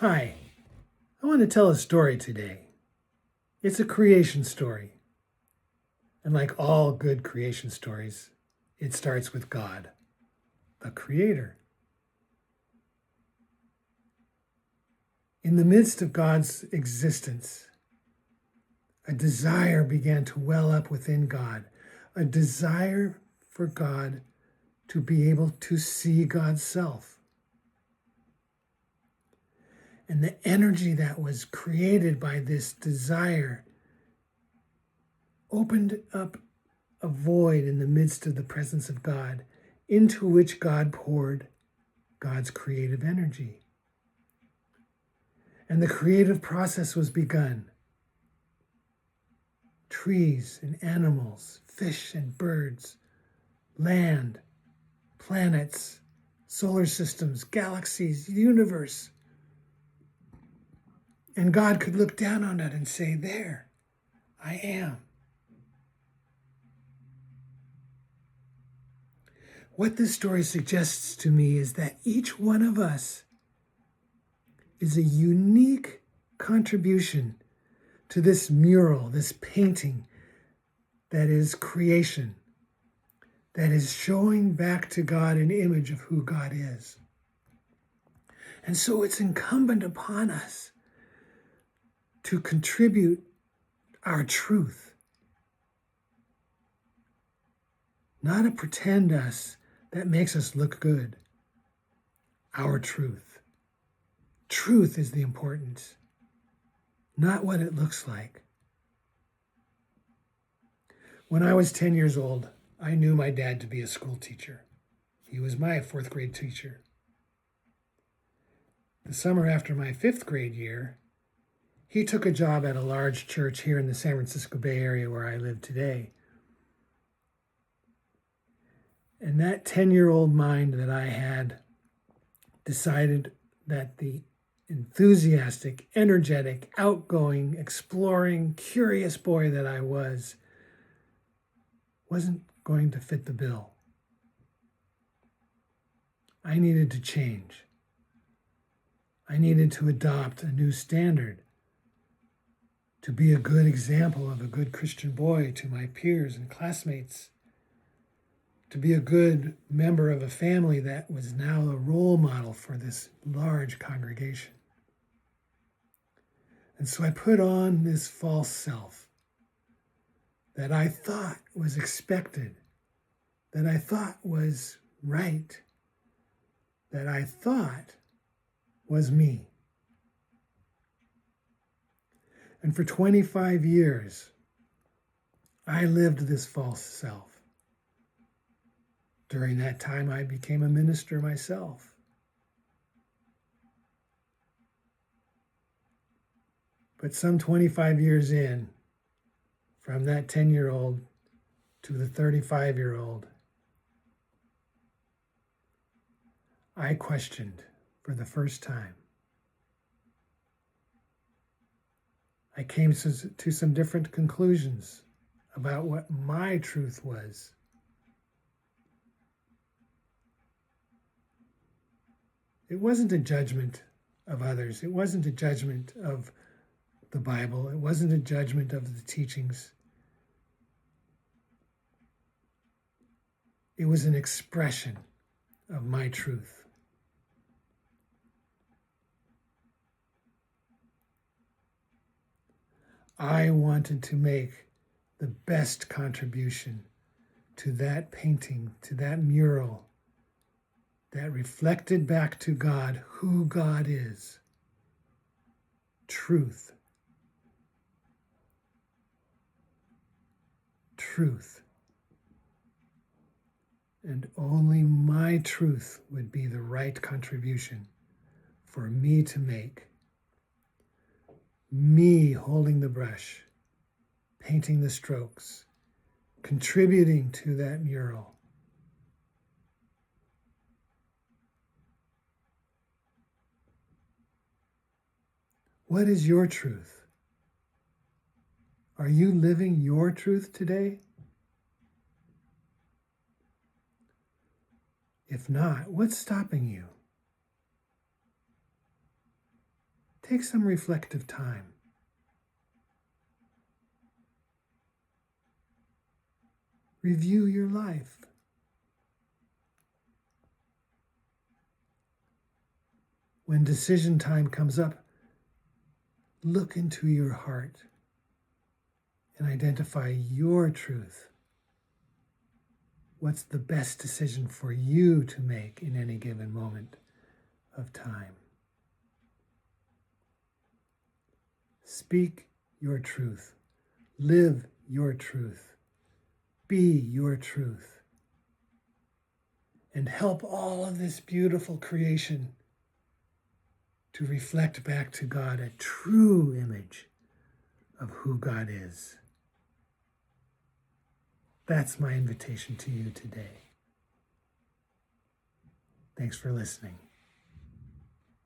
Hi, I want to tell a story today. It's a creation story. And like all good creation stories, it starts with God, the Creator. In the midst of God's existence, a desire began to well up within God, a desire for God to be able to see God's self. And the energy that was created by this desire opened up a void in the midst of the presence of God, into which God poured God's creative energy. And the creative process was begun. Trees and animals, fish and birds, land, planets, solar systems, galaxies, universe. And God could look down on it and say, "There, I am." What this story suggests to me is that each one of us is a unique contribution to this mural, this painting that is creation, that is showing back to God an image of who God is. And so it's incumbent upon us to contribute our truth, not a pretend us that makes us look good. Our truth. Truth is the importance, not what it looks like. When I was 10 years old, I knew my dad to be a school teacher. He was my fourth grade teacher. The summer after my fifth grade year, he took a job at a large church here in the San Francisco Bay Area where I live today. And that 10-year-old mind that I had decided that the enthusiastic, energetic, outgoing, exploring, curious boy that I wasn't going to fit the bill. I needed to change. I needed to adopt a new standard, to be a good example of a good Christian boy to my peers and classmates, to be a good member of a family that was now a role model for this large congregation. And so I put on this false self that I thought was expected, that I thought was right, that I thought was me. And for 25 years, I lived this false self. During that time, I became a minister myself. But some 25 years in, from that 10-year-old to the 35-year-old, I questioned for the first time. I came to some different conclusions about what my truth was. It wasn't a judgment of others. It wasn't a judgment of the Bible. It wasn't a judgment of the teachings. It was an expression of my truth. I wanted to make the best contribution to that painting, to that mural that reflected back to God who God is. Truth. Truth. And only my truth would be the right contribution for me to make. Me holding the brush, painting the strokes, contributing to that mural. What is your truth? Are you living your truth today? If not, what's stopping you? Take some reflective time. Review your life. When decision time comes up, look into your heart and identify your truth. What's the best decision for you to make in any given moment of time? Speak your truth. Live your truth. Be your truth. And help all of this beautiful creation to reflect back to God a true image of who God is. That's my invitation to you today. Thanks for listening.